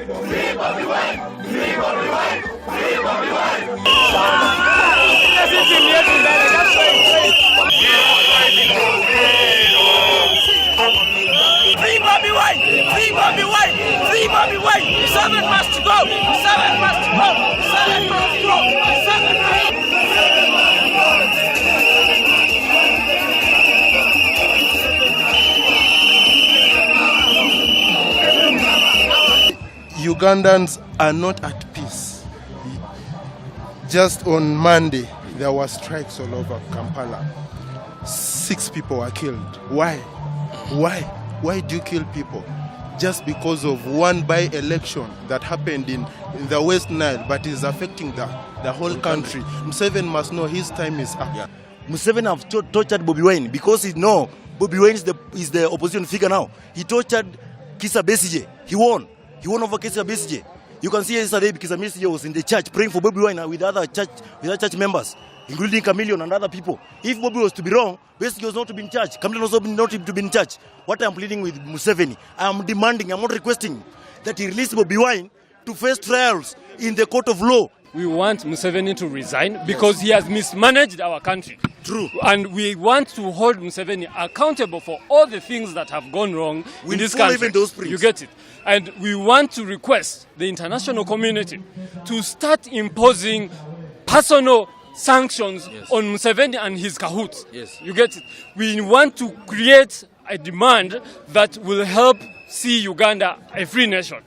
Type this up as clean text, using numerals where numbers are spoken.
Free Bobi Wine! Free Bobi Wine! Free Bobi Wine! Free Bobi Wine! Free Bobi Wine! Free Bobi Wine! Seven must go! Seven must go! Seven must go! Seven must go! Ugandans are not at peace. Just on Monday, there were strikes all over Kampala. 6 people were killed. Why? Why do you kill people? Just because of one by-election that happened in the West Nile, but is affecting the whole country. Museveni must know his time is up. Yeah. Museveni have tortured Bobi Wine because he know Bobi Wine is the opposition figure now. He tortured Kizza Besigye. He won over Kizza Besigye. You can see yesterday Kizza Besigye was in the church praying for Bobi Wine with other church members, including Chameleon and other people. If Bobi was to be wrong, Besigye was not to be in church. Chameleon was not to be in church. What I am pleading with Museveni, I am demanding, I am not requesting that he release Bobi Wine to face trials in the court of law. We want Museveni to resign because he has mismanaged our country. True. And we want to hold Museveni accountable for all the things that have gone wrong in this country. Even those you get it? And we want to request the international community to start imposing personal sanctions on Museveni and his cahoots. Yes. You get it? We want to create a demand that will help see Uganda a free nation.